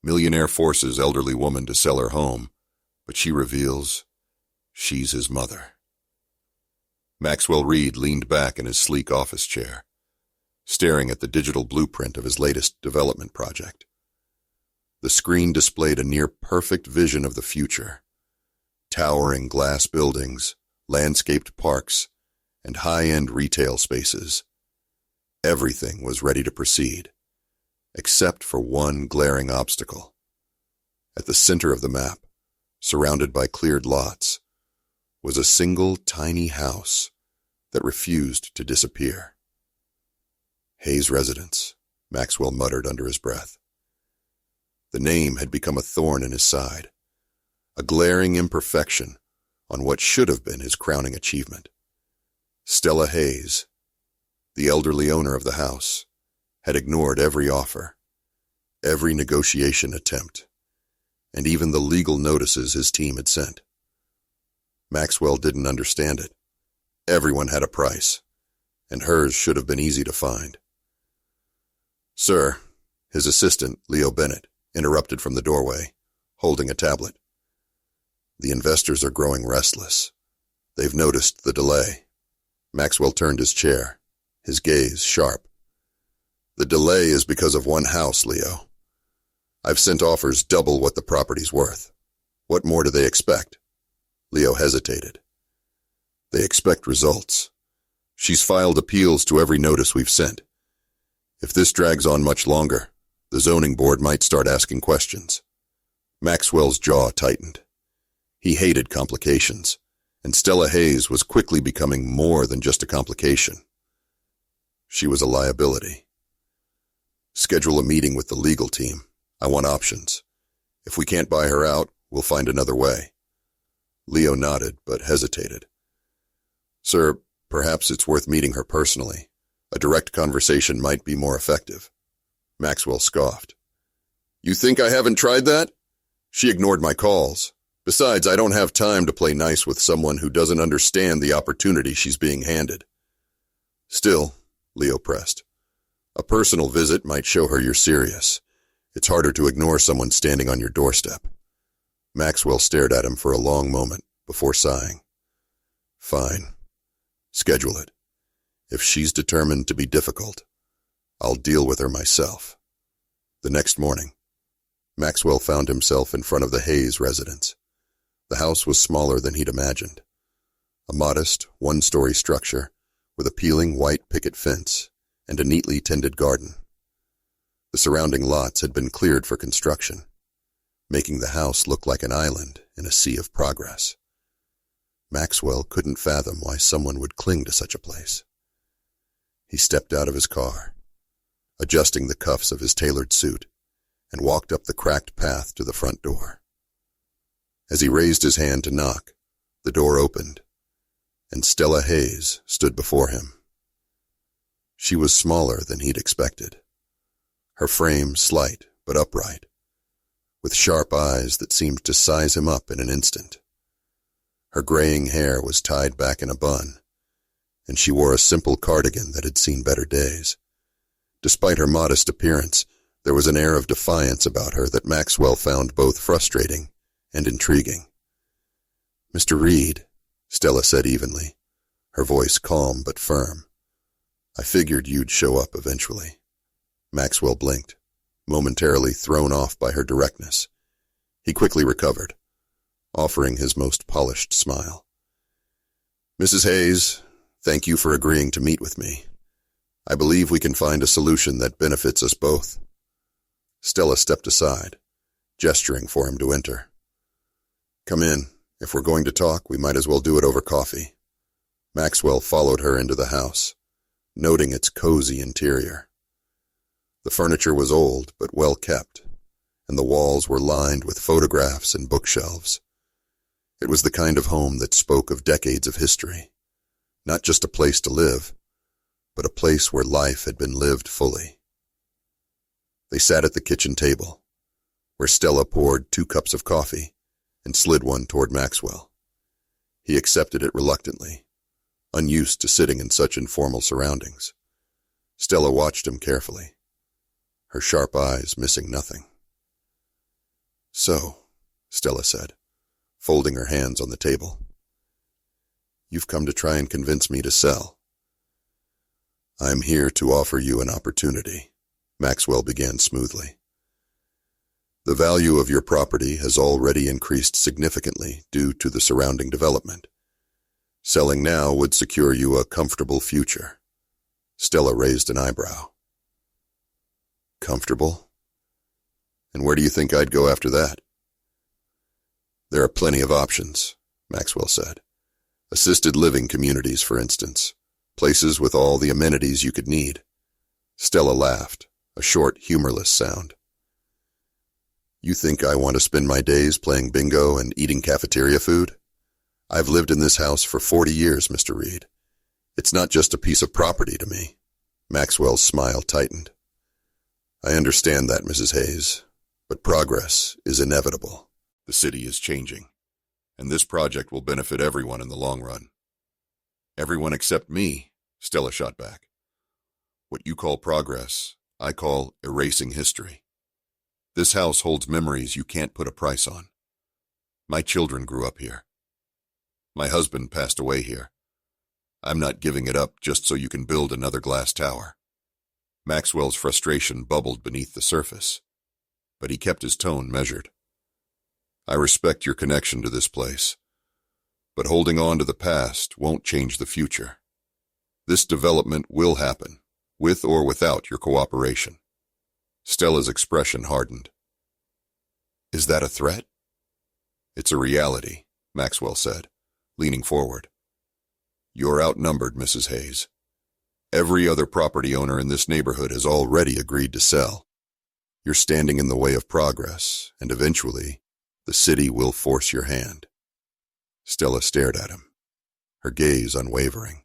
Millionaire forces elderly woman to sell her home, but she reveals she's his mother. Maxwell Reed leaned back in his sleek office chair, staring at the digital blueprint of his latest development project. The screen displayed a near-perfect vision of the future: towering glass buildings, landscaped parks, and high-end retail spaces. Everything was ready to proceed, except for one glaring obstacle. At the center of the map, surrounded by cleared lots, was a single tiny house that refused to disappear. Hayes Residence, Maxwell muttered under his breath. The name had become a thorn in his side, a glaring imperfection on what should have been his crowning achievement. Stella Hayes, the elderly owner of the house, had ignored every offer, every negotiation attempt, and even the legal notices his team had sent. Maxwell didn't understand it. Everyone had a price, and hers should have been easy to find. "Sir," his assistant, Leo Bennett, interrupted from the doorway, holding a tablet. "The investors are growing restless. They've noticed the delay." Maxwell turned his chair, his gaze sharp. "The delay is because of one house, Leo. I've sent offers double what the property's worth. What more do they expect?" Leo hesitated. "They expect results. She's filed appeals to every notice we've sent. If this drags on much longer, the zoning board might start asking questions." Maxwell's jaw tightened. He hated complications, and Stella Hayes was quickly becoming more than just a complication. She was a liability. "Schedule a meeting with the legal team. I want options. If we can't buy her out, we'll find another way." Leo nodded, but hesitated. "Sir, perhaps it's worth meeting her personally. A direct conversation might be more effective." Maxwell scoffed. "You think I haven't tried that? She ignored my calls. Besides, I don't have time to play nice with someone who doesn't understand the opportunity she's being handed." "Still," Leo pressed, "a personal visit might show her you're serious. It's harder to ignore someone standing on your doorstep." Maxwell stared at him for a long moment before sighing. "Fine. Schedule it. If she's determined to be difficult, I'll deal with her myself." The next morning, Maxwell found himself in front of the Hayes residence. The house was smaller than he'd imagined. A modest, one-story structure with a peeling white picket fence and a neatly tended garden. The surrounding lots had been cleared for construction, making the house look like an island in a sea of progress. Maxwell couldn't fathom why someone would cling to such a place. He stepped out of his car, adjusting the cuffs of his tailored suit, and walked up the cracked path to the front door. As he raised his hand to knock, the door opened, and Stella Hayes stood before him. She was smaller than he'd expected, her frame slight but upright, with sharp eyes that seemed to size him up in an instant. Her graying hair was tied back in a bun, and she wore a simple cardigan that had seen better days. Despite her modest appearance, there was an air of defiance about her that Maxwell found both frustrating and intriguing. "Mr. Reed," Stella said evenly, her voice calm but firm. "I figured you'd show up eventually." Maxwell blinked, momentarily thrown off by her directness. He quickly recovered, offering his most polished smile. "Mrs. Hayes, thank you for agreeing to meet with me. I believe we can find a solution that benefits us both." Stella stepped aside, gesturing for him to enter. "Come in. If we're going to talk, we might as well do it over coffee." Maxwell followed her into the house, noting its cozy interior. The furniture was old but well kept, and the walls were lined with photographs and bookshelves. It was the kind of home that spoke of decades of history, not just a place to live, but a place where life had been lived fully. They sat at the kitchen table, where Stella poured 2 cups of coffee and slid one toward Maxwell. He accepted it reluctantly, unused to sitting in such informal surroundings. Stella watched him carefully, her sharp eyes missing nothing. So, Stella said, folding her hands on the table. You've come to try and convince me to sell. I'm here to offer you an opportunity, Maxwell began smoothly. The value of your property has already increased significantly due to the surrounding development. Selling now would secure you a comfortable future. Stella raised an eyebrow. Comfortable? And where do you think I'd go after that? There are plenty of options, Maxwell said. Assisted living communities, for instance. Places with all the amenities you could need. Stella laughed, a short, humorless sound. You think I want to spend my days playing bingo and eating cafeteria food? I've lived in this house for 40 years, Mr. Reed. It's not just a piece of property to me. Maxwell's smile tightened. I understand that, Mrs. Hayes, but progress is inevitable. The city is changing, and this project will benefit everyone in the long run. Everyone except me, Stella shot back. What you call progress, I call erasing history. This house holds memories you can't put a price on. My children grew up here. My husband passed away here. I'm not giving it up just so you can build another glass tower. Maxwell's frustration bubbled beneath the surface, but he kept his tone measured. I respect your connection to this place, but holding on to the past won't change the future. This development will happen, with or without your cooperation. Stella's expression hardened. Is that a threat? It's a reality, Maxwell said, leaning forward. You're outnumbered, Mrs. Hayes. Every other property owner in this neighborhood has already agreed to sell. You're standing in the way of progress, and eventually, the city will force your hand. Stella stared at him, her gaze unwavering.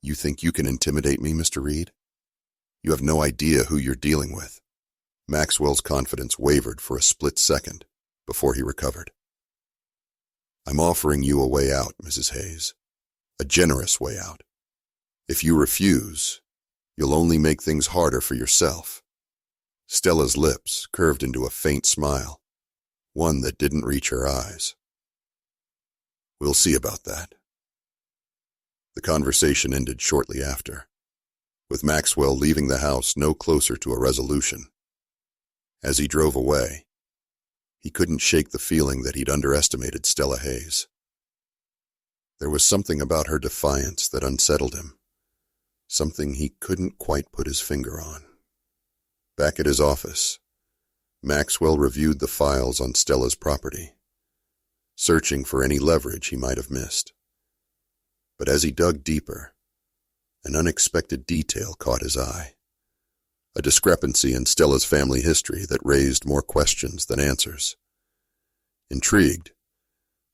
You think you can intimidate me, Mr. Reed? You have no idea who you're dealing with. Maxwell's confidence wavered for a split second before he recovered. I'm offering you a way out, Mrs. Hayes. A generous way out. If you refuse, you'll only make things harder for yourself. Stella's lips curved into a faint smile, one that didn't reach her eyes. We'll see about that. The conversation ended shortly after, with Maxwell leaving the house no closer to a resolution. As he drove away, he couldn't shake the feeling that he'd underestimated Stella Hayes. There was something about her defiance that unsettled him, something he couldn't quite put his finger on. Back at his office, Maxwell reviewed the files on Stella's property, searching for any leverage he might have missed. But as he dug deeper, an unexpected detail caught his eye. A discrepancy in Stella's family history that raised more questions than answers. Intrigued,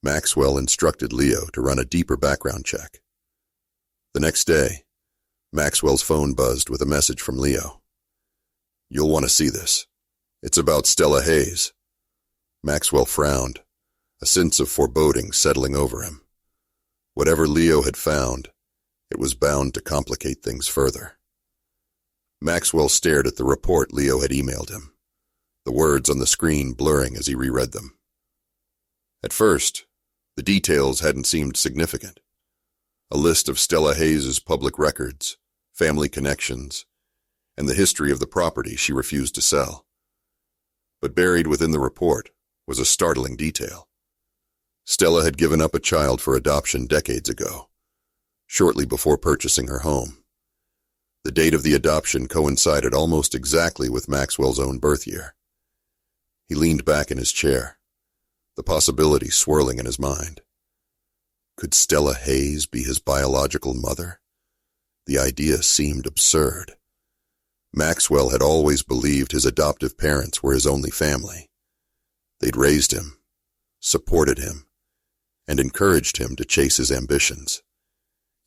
Maxwell instructed Leo to run a deeper background check. The next day, Maxwell's phone buzzed with a message from Leo. You'll want to see this. It's about Stella Hayes. Maxwell frowned, a sense of foreboding settling over him. Whatever Leo had found, it was bound to complicate things further. Maxwell stared at the report Leo had emailed him, the words on the screen blurring as he reread them. At first, the details hadn't seemed significant. A list of Stella Hayes' public records, family connections, and the history of the property she refused to sell. But buried within the report was a startling detail. Stella had given up a child for adoption decades ago, shortly before purchasing her home. The date of the adoption coincided almost exactly with Maxwell's own birth year. He leaned back in his chair, the possibility swirling in his mind. Could Stella Hayes be his biological mother? The idea seemed absurd. Maxwell had always believed his adoptive parents were his only family. They'd raised him, supported him, and encouraged him to chase his ambitions.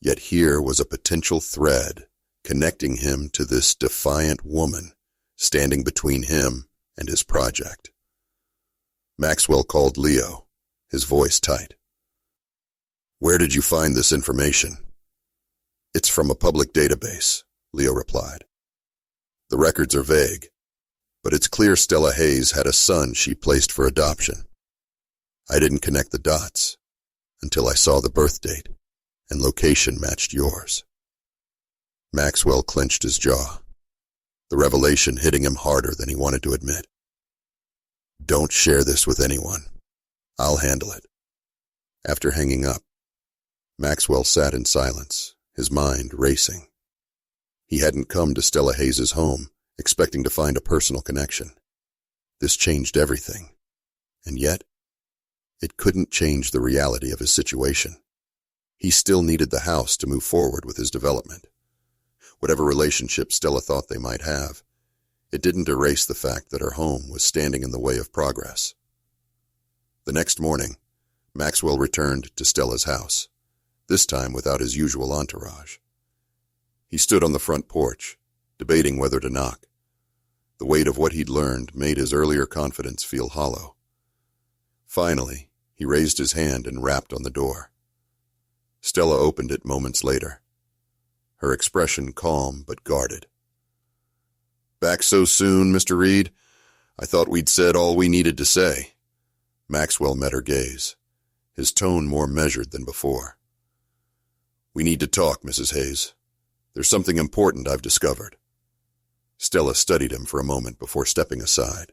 Yet here was a potential thread connecting him to this defiant woman standing between him and his project. Maxwell called Leo, his voice tight. Where did you find this information? It's from a public database, Leo replied. The records are vague, But it's clear Stella Hayes had a son she placed for adoption. I didn't connect the dots until I saw the birth date and location matched yours. Maxwell clenched his jaw, the revelation hitting him harder than he wanted to admit. Don't share this with anyone. I'll handle it. After hanging up, Maxwell sat in silence, his mind racing. He hadn't come to Stella Hayes' home expecting to find a personal connection. This changed everything, and yet, it couldn't change the reality of his situation. He still needed the house to move forward with his development. Whatever relationship Stella thought they might have, it didn't erase the fact that her home was standing in the way of progress. The next morning, Maxwell returned to Stella's house, this time without his usual entourage. He stood on the front porch, debating whether to knock. The weight of what he'd learned made his earlier confidence feel hollow. Finally, he raised his hand and rapped on the door. Stella opened it moments later, her expression calm but guarded. Back so soon, Mr. Reed? I thought we'd said all we needed to say. Maxwell met her gaze, his tone more measured than before. We need to talk, Mrs. Hayes. There's something important I've discovered. Stella studied him for a moment before stepping aside.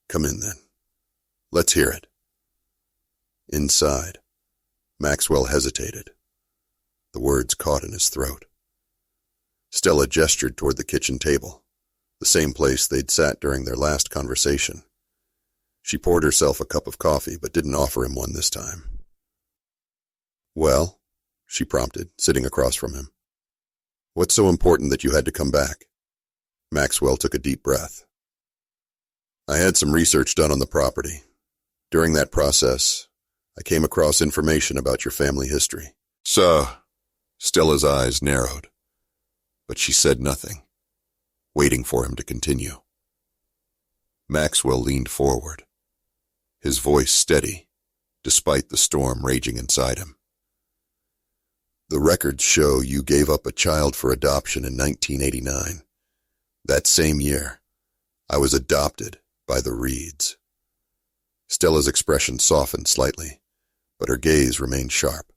Come in, then. Let's hear it. Inside, Maxwell hesitated. The words caught in his throat. Stella gestured toward the kitchen table, the same place they'd sat during their last conversation. She poured herself a cup of coffee, but didn't offer him one this time. Well, she prompted, sitting across from him. What's so important that you had to come back? Maxwell took a deep breath. I had some research done on the property. During that process, I came across information about your family history. So, Stella's eyes narrowed, but she said nothing, waiting for him to continue. Maxwell leaned forward, his voice steady, despite the storm raging inside him. The records show you gave up a child for adoption in 1989. That same year, I was adopted by the Reeds. Stella's expression softened slightly, but her gaze remained sharp.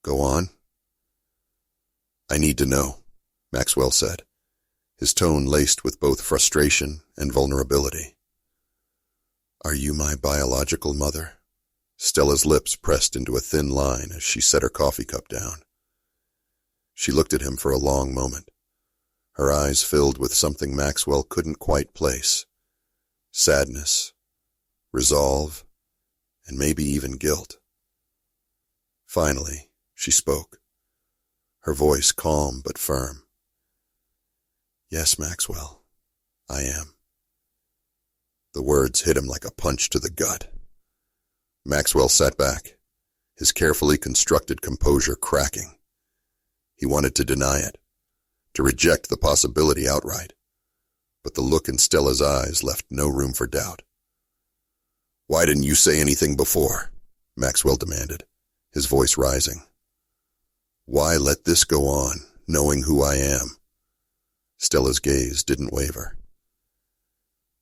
Go on. I need to know, Maxwell said, his tone laced with both frustration and vulnerability. Are you my biological mother? Stella's lips pressed into a thin line as she set her coffee cup down. She looked at him for a long moment, her eyes filled with something Maxwell couldn't quite place. Sadness, resolve, and maybe even guilt. Finally, she spoke, her voice calm but firm. Yes, Maxwell, I am. The words hit him like a punch to the gut. Maxwell sat back, his carefully constructed composure cracking. He wanted to deny it, to reject the possibility outright, but the look in Stella's eyes left no room for doubt. Why didn't you say anything before? Maxwell demanded, his voice rising. Why let this go on, knowing who I am? Stella's gaze didn't waver.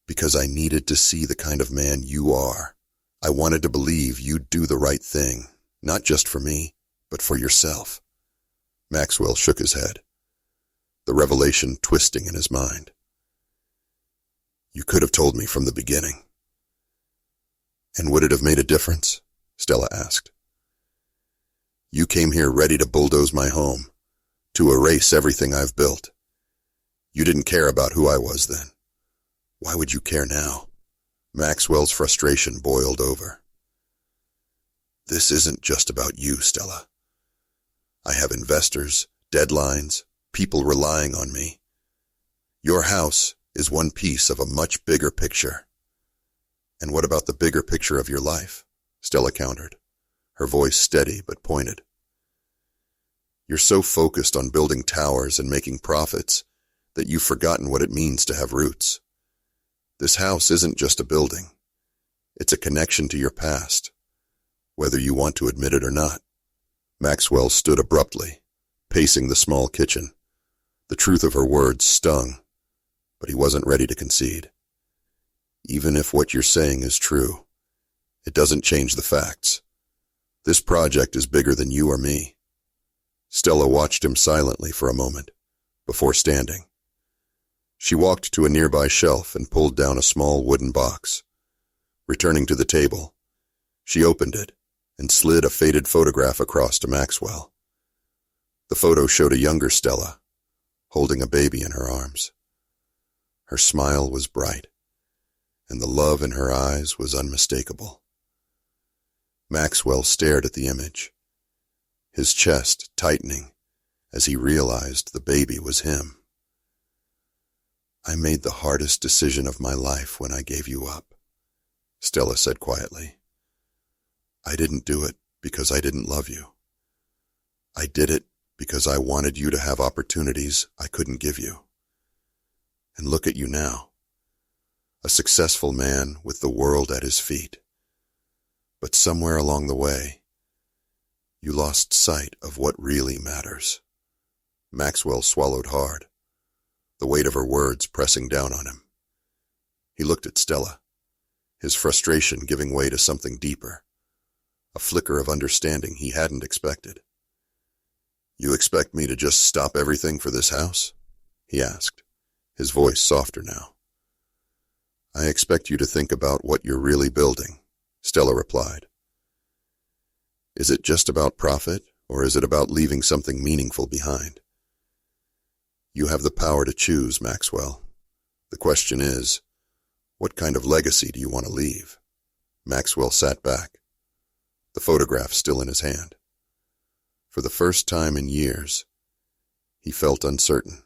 Because I needed to see the kind of man you are. I wanted to believe you'd do the right thing, not just for me, but for yourself. Maxwell shook his head, the revelation twisting in his mind. You could have told me from the beginning. And would it have made a difference? Stella asked. You came here ready to bulldoze my home, to erase everything I've built. You didn't care about who I was then. Why would you care now? Maxwell's frustration boiled over. This isn't just about you, Stella. I have investors, deadlines, people relying on me. Your house is one piece of a much bigger picture. And what about the bigger picture of your life? Stella countered, her voice steady but pointed. You're so focused on building towers and making profits that you've forgotten what it means to have roots. This house isn't just a building. It's a connection to your past, whether you want to admit it or not. Maxwell stood abruptly, pacing the small kitchen. The truth of her words stung, but he wasn't ready to concede. Even if what you're saying is true, it doesn't change the facts. This project is bigger than you or me. Stella watched him silently for a moment, before standing. She walked to a nearby shelf and pulled down a small wooden box. Returning to the table, she opened it and slid a faded photograph across to Maxwell. The photo showed a younger Stella, holding a baby in her arms. Her smile was bright, and the love in her eyes was unmistakable. Maxwell stared at the image, his chest tightening as he realized the baby was him. "I made the hardest decision of my life when I gave you up," Stella said quietly. "I didn't do it because I didn't love you. I did it because I wanted you to have opportunities I couldn't give you. And look at you now, a successful man with the world at his feet. But somewhere along the way, you lost sight of what really matters." Maxwell swallowed hard, the weight of her words pressing down on him. He looked at Stella, his frustration giving way to something deeper, a flicker of understanding he hadn't expected. "You expect me to just stop everything for this house?" he asked, his voice softer now. "I expect you to think about what you're really building," Stella replied. "Is it just about profit, or is it about leaving something meaningful behind? You have the power to choose, Maxwell. The question is, what kind of legacy do you want to leave?" Maxwell sat back, the photograph still in his hand. For the first time in years, he felt uncertain.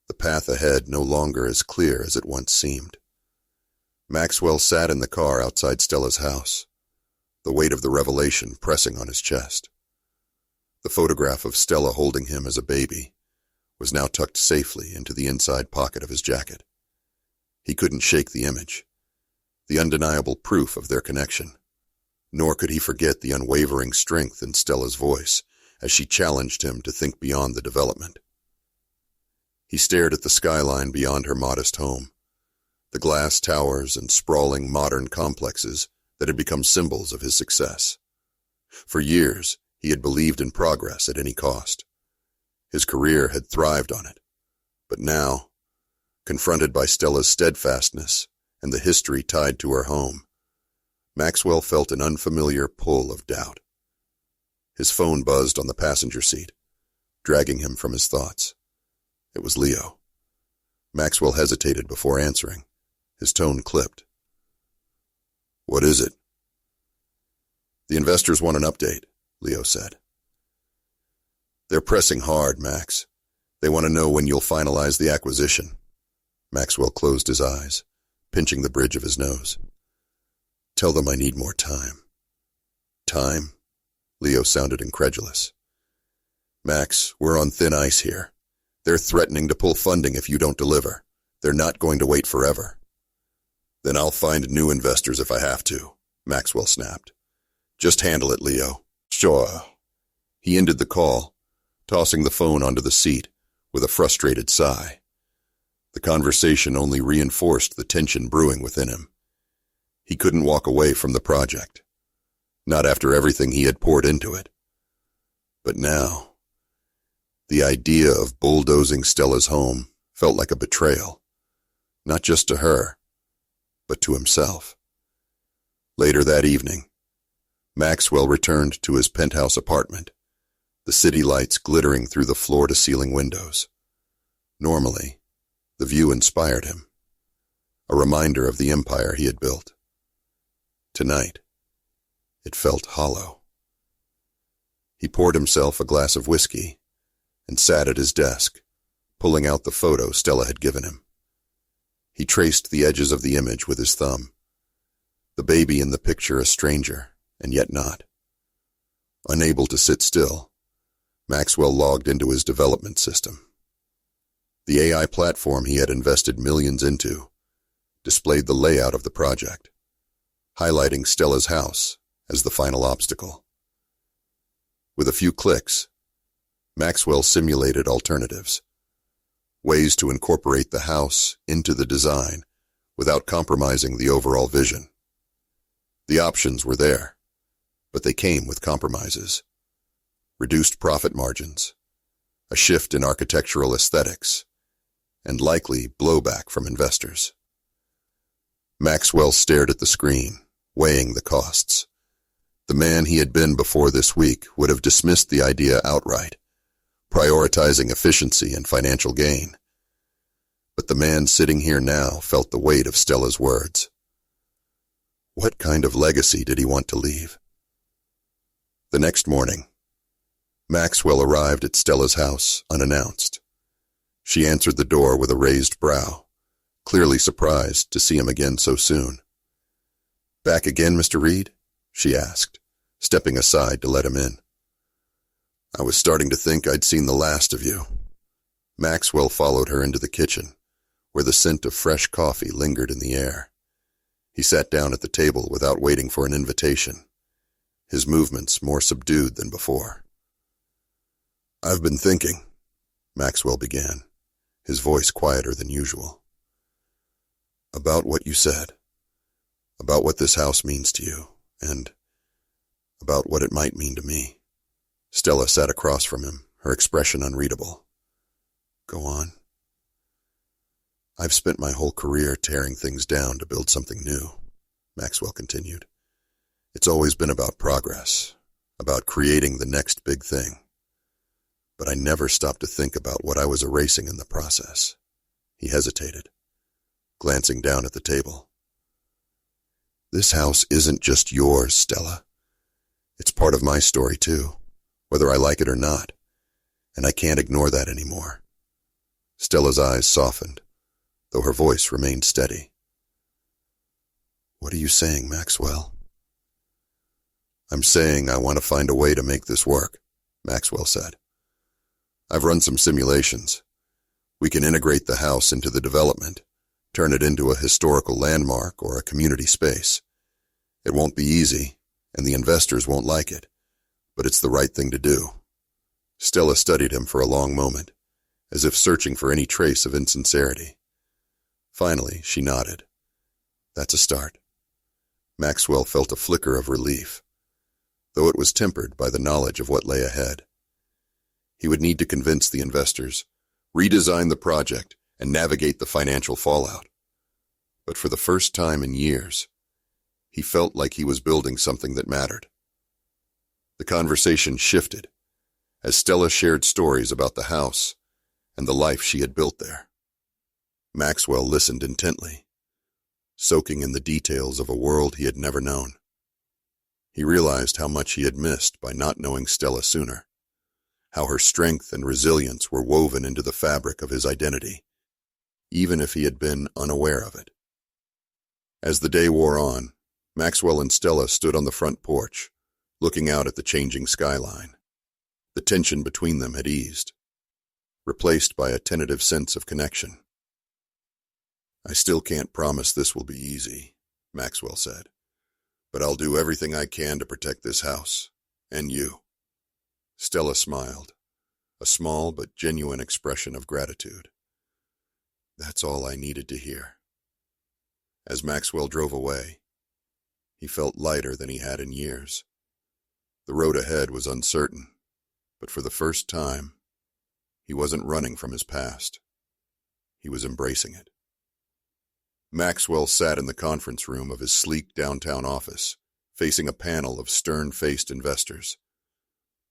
The path ahead no longer as clear as it once seemed. Maxwell sat in the car outside Stella's house, the weight of the revelation pressing on his chest. The photograph of Stella holding him as a baby was now tucked safely into the inside pocket of his jacket. He couldn't shake the image, the undeniable proof of their connection. Nor could he forget the unwavering strength in Stella's voice as she challenged him to think beyond the development. He stared at the skyline beyond her modest home, the glass towers and sprawling modern complexes that had become symbols of his success. For years, he had believed in progress at any cost. His career had thrived on it. But now, confronted by Stella's steadfastness and the history tied to her home, Maxwell felt an unfamiliar pull of doubt. His phone buzzed on the passenger seat, dragging him from his thoughts. It was Leo. Maxwell hesitated before answering, his tone clipped. "What is it?" "The investors want an update," Leo said. "They're pressing hard, Max. They want to know when you'll finalize the acquisition." Maxwell closed his eyes, pinching the bridge of his nose. "Tell them I need more time." "Time?" Leo sounded incredulous. "Max, we're on thin ice here. They're threatening to pull funding if you don't deliver. They're not going to wait forever." "Then I'll find new investors if I have to," Maxwell snapped. "Just handle it, Leo." "Sure." He ended the call, tossing the phone onto the seat with a frustrated sigh. The conversation only reinforced the tension brewing within him. He couldn't walk away from the project, not after everything he had poured into it. But now, the idea of bulldozing Stella's home felt like a betrayal, not just to her, but to himself. Later that evening, Maxwell returned to his penthouse apartment, the city lights glittering through the floor-to-ceiling windows. Normally, the view inspired him, a reminder of the empire he had built. Tonight, it felt hollow. He poured himself a glass of whiskey and sat at his desk, pulling out the photo Stella had given him. He traced the edges of the image with his thumb, the baby in the picture a stranger, and yet not. Unable to sit still, Maxwell logged into his development system. The AI platform he had invested millions into displayed the layout of the project, highlighting Stella's house as the final obstacle. With a few clicks, Maxwell simulated alternatives. ways to incorporate the house into the design without compromising the overall vision. The options were there, but they came with compromises. Reduced profit margins, a shift in architectural aesthetics, and likely blowback from investors. Maxwell stared at the screen, weighing the costs. The man he had been before this week would have dismissed the idea outright, prioritizing efficiency and financial gain. But the man sitting here now felt the weight of Stella's words. What kind of legacy did he want to leave? The next morning, Maxwell arrived at Stella's house unannounced. She answered the door with a raised brow, clearly surprised to see him again so soon. "Back again, Mr. Reed?" she asked, stepping aside to let him in. "I was starting to think I'd seen the last of you." Maxwell followed her into the kitchen, where the scent of fresh coffee lingered in the air. He sat down at the table without waiting for an invitation, his movements more subdued than before. "I've been thinking," Maxwell began, his voice quieter than usual, "about what you said, about what this house means to you, and about what it might mean to me." Stella sat across from him, her expression unreadable. "Go on." "I've spent my whole career tearing things down to build something new," Maxwell continued. "It's always been about progress, about creating the next big thing. But I never stopped to think about what I was erasing in the process." He hesitated, glancing down at the table. "This house isn't just yours, Stella. It's part of my story, too, whether I like it or not, and I can't ignore that anymore." Stella's eyes softened, though her voice remained steady. "What are you saying, Maxwell?" "I'm saying I want to find a way to make this work," Maxwell said. "I've run some simulations. We can integrate the house into the development, turn it into a historical landmark or a community space. It won't be easy, and the investors won't like it, but it's the right thing to do." Stella studied him for a long moment, as if searching for any trace of insincerity. Finally, she nodded. "That's a start." Maxwell felt a flicker of relief, though it was tempered by the knowledge of what lay ahead. He would need to convince the investors, redesign the project, and navigate the financial fallout. But for the first time in years, he felt like he was building something that mattered. The conversation shifted as Stella shared stories about the house and the life she had built there. Maxwell listened intently, soaking in the details of a world he had never known. He realized how much he had missed by not knowing Stella sooner, how her strength and resilience were woven into the fabric of his identity, even if he had been unaware of it. As the day wore on, Maxwell and Stella stood on the front porch, looking out at the changing skyline. The tension between them had eased, replaced by a tentative sense of connection. "I still can't promise this will be easy," Maxwell said, "but I'll do everything I can to protect this house, and you." Stella smiled, a small but genuine expression of gratitude. "That's all I needed to hear." As Maxwell drove away, he felt lighter than he had in years. The road ahead was uncertain, but for the first time, he wasn't running from his past. He was embracing it. Maxwell sat in the conference room of his sleek downtown office, facing a panel of stern-faced investors.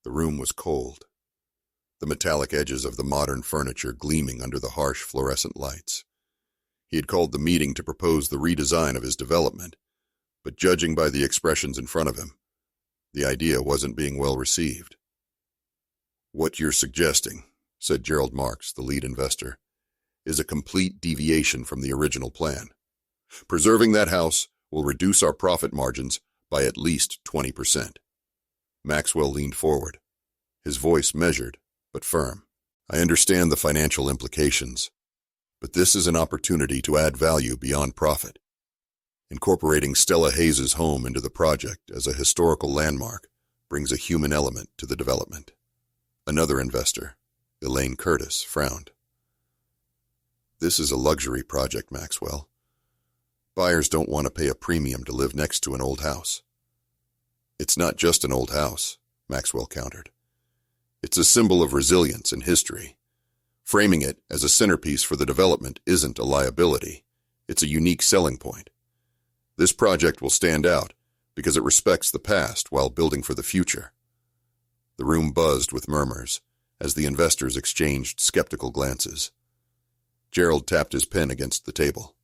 The room was cold, the metallic edges of the modern furniture gleaming under the harsh fluorescent lights. He had called the meeting to propose the redesign of his development, but judging by the expressions in front of him, the idea wasn't being well received. "What you're suggesting," said Gerald Marks, the lead investor, "is a complete deviation from the original plan. Preserving that house will reduce our profit margins by at least 20%. Maxwell leaned forward, his voice measured but firm. "I understand the financial implications, but this is an opportunity to add value beyond profit. Incorporating Stella Hayes' home into the project as a historical landmark brings a human element to the development." Another investor, Elaine Curtis, frowned. This is a luxury project, Maxwell. Buyers don't want to pay a premium to live next to an old house. It's not just an old house, Maxwell countered. It's a symbol of resilience and history. Framing it as a centerpiece for the development isn't a liability. It's a unique selling point. This project will stand out because it respects the past while building for the future. The room buzzed with murmurs as the investors exchanged skeptical glances. Gerald tapped his pen against the table.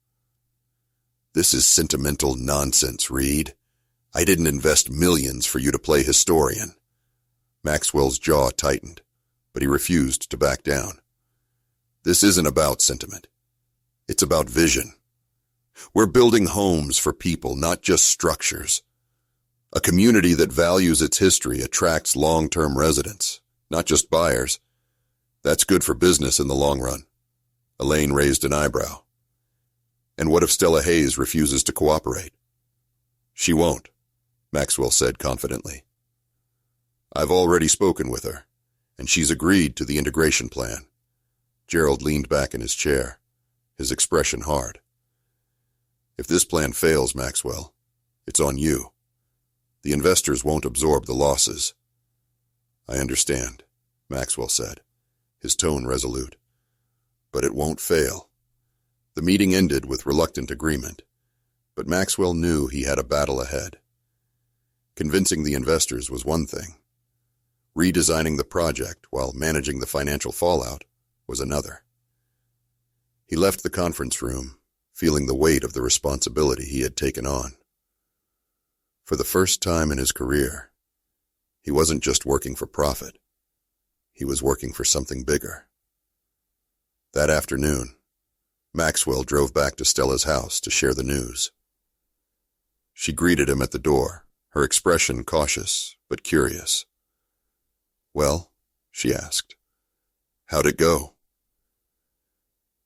This is sentimental nonsense, Reed. I didn't invest millions for you to play historian. Maxwell's jaw tightened, but he refused to back down. This isn't about sentiment. It's about vision. We're building homes for people, not just structures. A community that values its history attracts long-term residents, not just buyers. That's good for business in the long run. Elaine raised an eyebrow. And what if Stella Hayes refuses to cooperate? She won't, Maxwell said confidently. I've already spoken with her, and she's agreed to the integration plan. Gerald leaned back in his chair, his expression hard. If this plan fails, Maxwell, it's on you. The investors won't absorb the losses. I understand, Maxwell said, his tone resolute. But it won't fail. The meeting ended with reluctant agreement, but Maxwell knew he had a battle ahead. Convincing the investors was one thing. Redesigning the project while managing the financial fallout was another. He left the conference room, feeling the weight of the responsibility he had taken on. For the first time in his career, he wasn't just working for profit. He was working for something bigger. That afternoon, Maxwell drove back to Stella's house to share the news. She greeted him at the door, her expression cautious but curious. Well, she asked, how'd it go?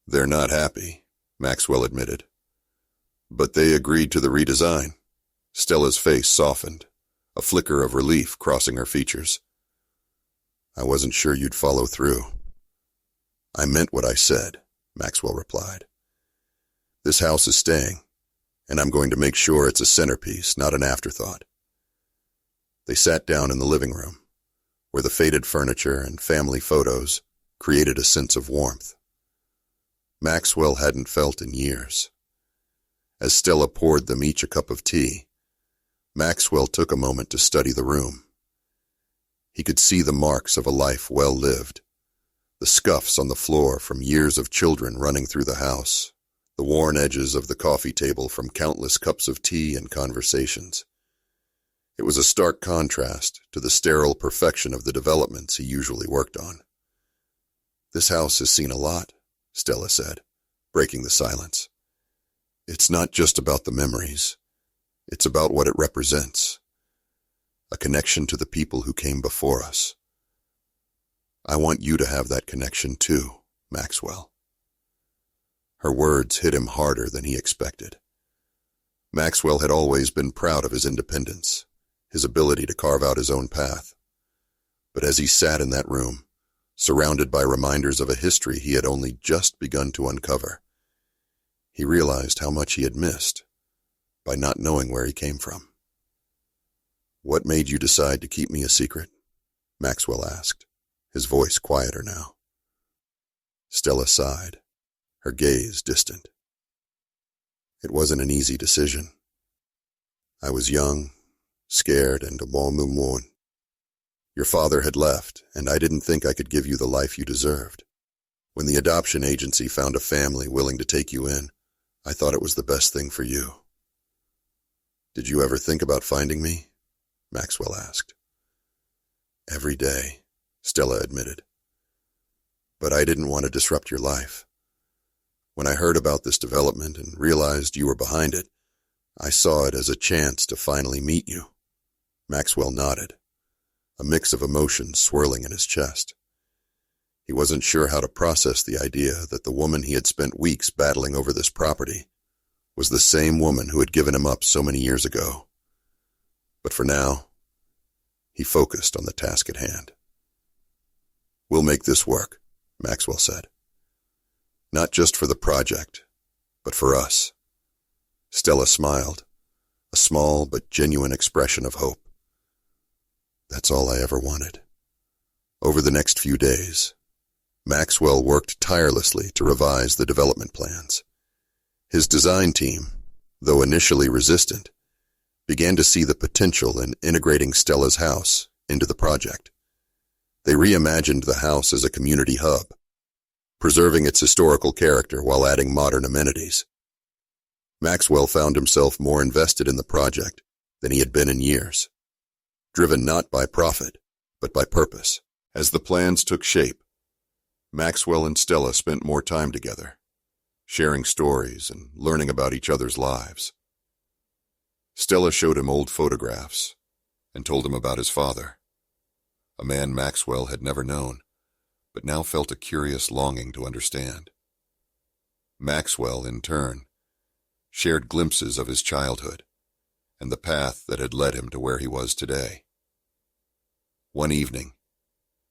They're not happy, Maxwell admitted. But they agreed to the redesign. Stella's face softened, a flicker of relief crossing her features. I wasn't sure you'd follow through. I meant what I said, Maxwell replied. This house is staying, and I'm going to make sure it's a centerpiece, not an afterthought. They sat down in the living room, where the faded furniture and family photos created a sense of warmth. Maxwell hadn't felt in years. As Stella poured them each a cup of tea, Maxwell took a moment to study the room. He could see the marks of a life well lived, the scuffs on the floor from years of children running through the house, the worn edges of the coffee table from countless cups of tea and conversations. It was a stark contrast to the sterile perfection of the developments he usually worked on. This house has seen a lot, Stella said, breaking the silence. It's not just about the memories. It's about what it represents. A connection to the people who came before us. I want you to have that connection too, Maxwell. Her words hit him harder than he expected. Maxwell had always been proud of his independence, his ability to carve out his own path. But as he sat in that room, surrounded by reminders of a history he had only just begun to uncover, he realized how much he had missed by not knowing where he came from. What made you decide to keep me a secret? Maxwell asked, his voice quieter now. Stella sighed, her gaze distant. It wasn't an easy decision. I was young, scared, and a bon moon. Your father had left, and I didn't think I could give you the life you deserved. When the adoption agency found a family willing to take you in, I thought it was the best thing for you. Did you ever think about finding me? Maxwell asked. Every day, Stella admitted. But I didn't want to disrupt your life. When I heard about this development and realized you were behind it, I saw it as a chance to finally meet you. Maxwell nodded, a mix of emotions swirling in his chest. He wasn't sure how to process the idea that the woman he had spent weeks battling over this property was the same woman who had given him up so many years ago. But for now, he focused on the task at hand. We'll make this work, Maxwell said. Not just for the project, but for us. Stella smiled, a small but genuine expression of hope. That's all I ever wanted. Over the next few days, Maxwell worked tirelessly to revise the development plans. His design team, though initially resistant, began to see the potential in integrating Stella's house into the project. They reimagined the house as a community hub, preserving its historical character while adding modern amenities. Maxwell found himself more invested in the project than he had been in years, driven not by profit, but by purpose. As the plans took shape, Maxwell and Stella spent more time together, sharing stories and learning about each other's lives. Stella showed him old photographs and told him about his father, a man Maxwell had never known, but now felt a curious longing to understand. Maxwell, in turn, shared glimpses of his childhood and the path that had led him to where he was today. One evening,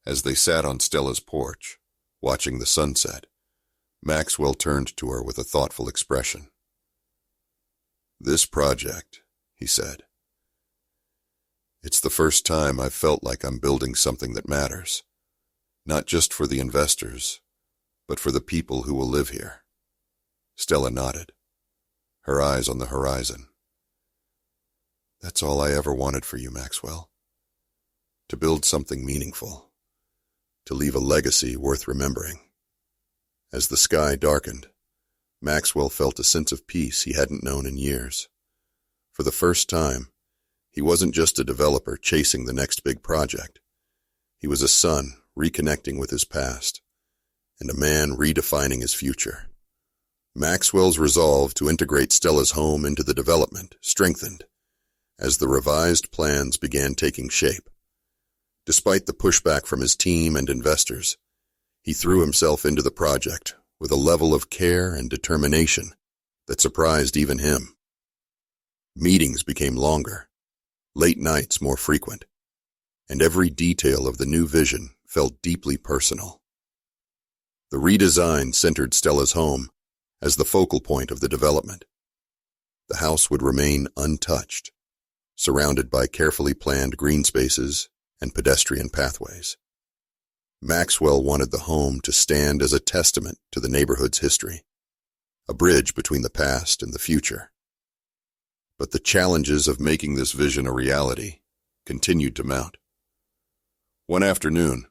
as they sat on Stella's porch, watching the sunset, Maxwell turned to her with a thoughtful expression. "This project," he said, "it's the first time I've felt like I'm building something that matters, not just for the investors, but for the people who will live here." Stella nodded, her eyes on the horizon. "That's all I ever wanted for you, Maxwell. To build something meaningful, to leave a legacy worth remembering." As the sky darkened, Maxwell felt a sense of peace he hadn't known in years. For the first time, he wasn't just a developer chasing the next big project. He was a son reconnecting with his past, and a man redefining his future. Maxwell's resolve to integrate Stella's home into the development strengthened as the revised plans began taking shape. Despite the pushback from his team and investors, he threw himself into the project with a level of care and determination that surprised even him. Meetings became longer, late nights more frequent, and every detail of the new vision felt deeply personal. The redesign centered Stella's home as the focal point of the development. The house would remain untouched, surrounded by carefully planned green spaces and pedestrian pathways. Maxwell wanted the home to stand as a testament to the neighborhood's history, a bridge between the past and the future. But the challenges of making this vision a reality continued to mount. One afternoon,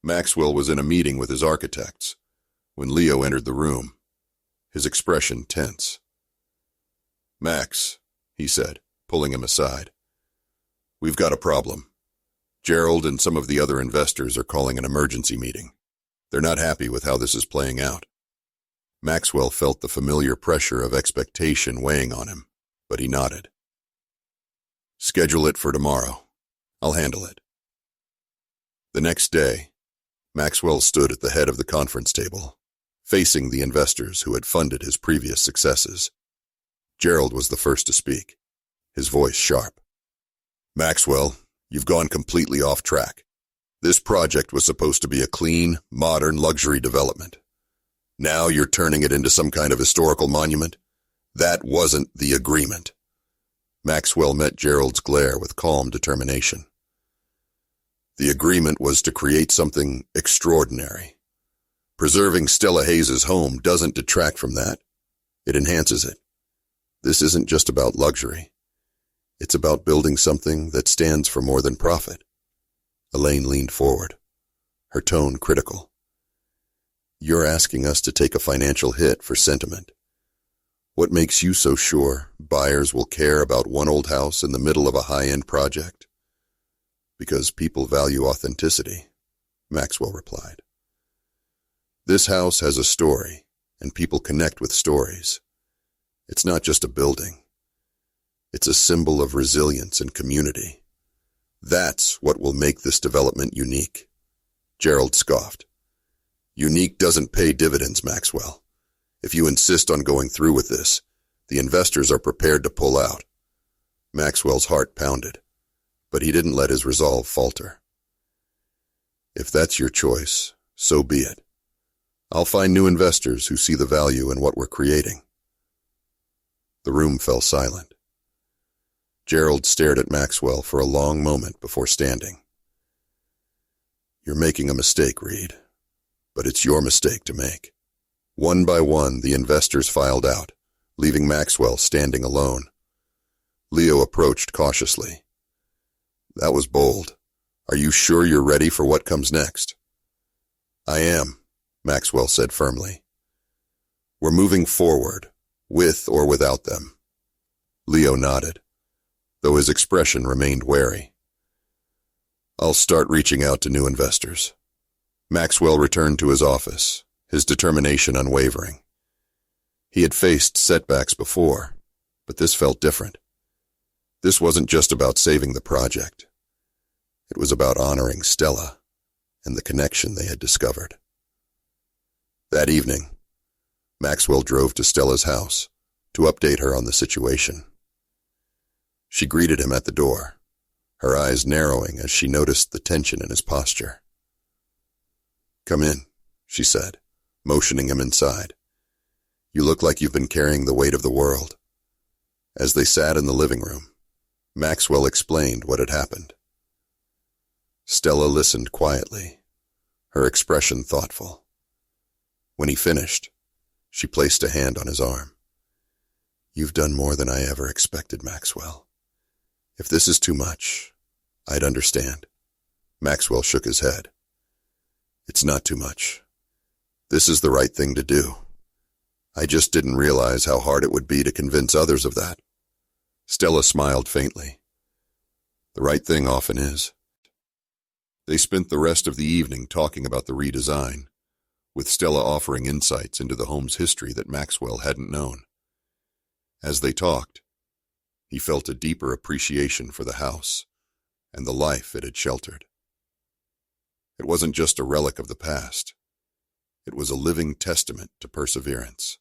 Maxwell was in a meeting with his architects when Leo entered the room, his expression tense. "Max," he said, pulling him aside, "we've got a problem. Gerald and some of the other investors are calling an emergency meeting. They're not happy with how this is playing out." Maxwell felt the familiar pressure of expectation weighing on him, but he nodded. "Schedule it for tomorrow. I'll handle it." The next day, Maxwell stood at the head of the conference table, facing the investors who had funded his previous successes. Gerald was the first to speak, his voice sharp. "Maxwell, you've gone completely off track. This project was supposed to be a clean, modern luxury development. Now you're turning it into some kind of historical monument? That wasn't the agreement." Maxwell met Gerald's glare with calm determination. "The agreement was to create something extraordinary. Preserving Stella Hayes' home doesn't detract from that. It enhances it. This isn't just about luxury. It's about building something that stands for more than profit." Elaine leaned forward, her tone critical. "You're asking us to take a financial hit for sentiment. What makes you so sure buyers will care about one old house in the middle of a high-end project?" "Because people value authenticity," Maxwell replied. "This house has a story, and people connect with stories. It's not just a building. It's a symbol of resilience and community. That's what will make this development unique." Gerald scoffed. "Unique doesn't pay dividends, Maxwell. If you insist on going through with this, the investors are prepared to pull out." Maxwell's heart pounded, but he didn't let his resolve falter. "If that's your choice, so be it. I'll find new investors who see the value in what we're creating." The room fell silent. Gerald stared at Maxwell for a long moment before standing. "You're making a mistake, Reed, but it's your mistake to make." One by one, the investors filed out, leaving Maxwell standing alone. Leo approached cautiously. "That was bold. Are you sure you're ready for what comes next?" "I am," Maxwell said firmly. "We're moving forward, with or without them." Leo nodded, though his expression remained wary. "I'll start reaching out to new investors." Maxwell returned to his office, his determination unwavering. He had faced setbacks before, but this felt different. This wasn't just about saving the project. It was about honoring Stella and the connection they had discovered. That evening, Maxwell drove to Stella's house to update her on the situation. She greeted him at the door, her eyes narrowing as she noticed the tension in his posture. "Come in," she said, motioning him inside. "You look like you've been carrying the weight of the world." As they sat in the living room, Maxwell explained what had happened. Stella listened quietly, her expression thoughtful. When he finished, she placed a hand on his arm. "You've done more than I ever expected, Maxwell. If this is too much, I'd understand." Maxwell shook his head. "It's not too much. This is the right thing to do. I just didn't realize how hard it would be to convince others of that." Stella smiled faintly. "The right thing often is." They spent the rest of the evening talking about the redesign, with Stella offering insights into the home's history that Maxwell hadn't known. As they talked, he felt a deeper appreciation for the house and the life it had sheltered. It wasn't just a relic of the past. It was a living testament to perseverance.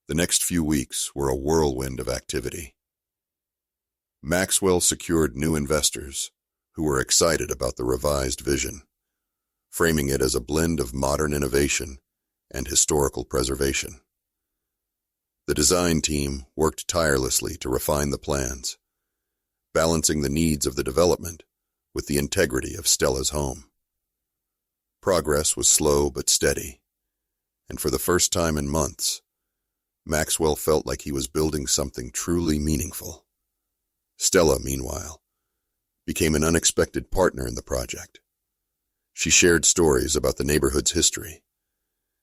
The next few weeks were a whirlwind of activity. Maxwell secured new investors who were excited about the revised vision, framing it as a blend of modern innovation and historical preservation. The design team worked tirelessly to refine the plans, balancing the needs of the development with the integrity of Stella's home. Progress was slow but steady, and for the first time in months, Maxwell felt like he was building something truly meaningful. Stella, meanwhile, became an unexpected partner in the project. She shared stories about the neighborhood's history,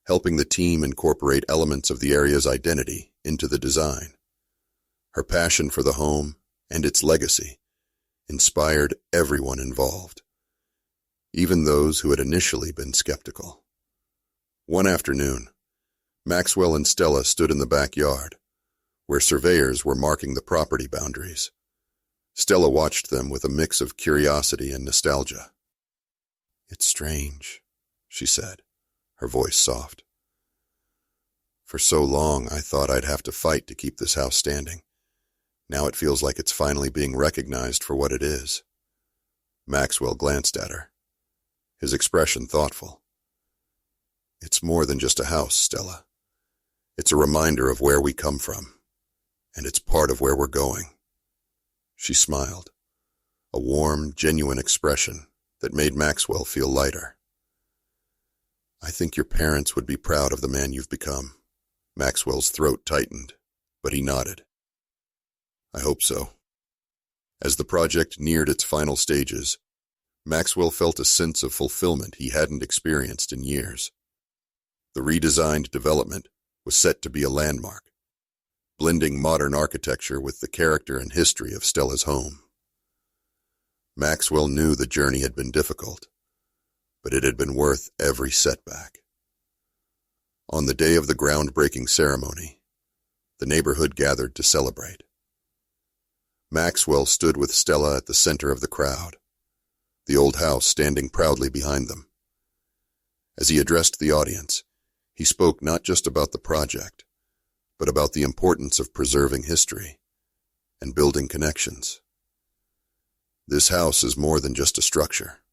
helping the team incorporate elements of the area's identity into the design. Her passion for the home and its legacy inspired everyone involved, even those who had initially been skeptical. One afternoon, Maxwell and Stella stood in the backyard, where surveyors were marking the property boundaries. Stella watched them with a mix of curiosity and nostalgia. "It's strange," she said, her voice soft. "For so long, I thought I'd have to fight to keep this house standing. Now it feels like it's finally being recognized for what it is." Maxwell glanced at her, his expression thoughtful. "It's more than just a house, Stella. It's a reminder of where we come from, and it's part of where we're going." She smiled, a warm, genuine expression that made Maxwell feel lighter. "I think your parents would be proud of the man you've become." Maxwell's throat tightened, but he nodded. "I hope so." As the project neared its final stages, Maxwell felt a sense of fulfillment he hadn't experienced in years. The redesigned development was set to be a landmark, blending modern architecture with the character and history of Stella's home. Maxwell knew the journey had been difficult, but it had been worth every setback. On the day of the groundbreaking ceremony, the neighborhood gathered to celebrate. Maxwell stood with Stella at the center of the crowd, the old house standing proudly behind them. As he addressed the audience, he spoke not just about the project, but about the importance of preserving history and building connections. "This house is more than just a structure,"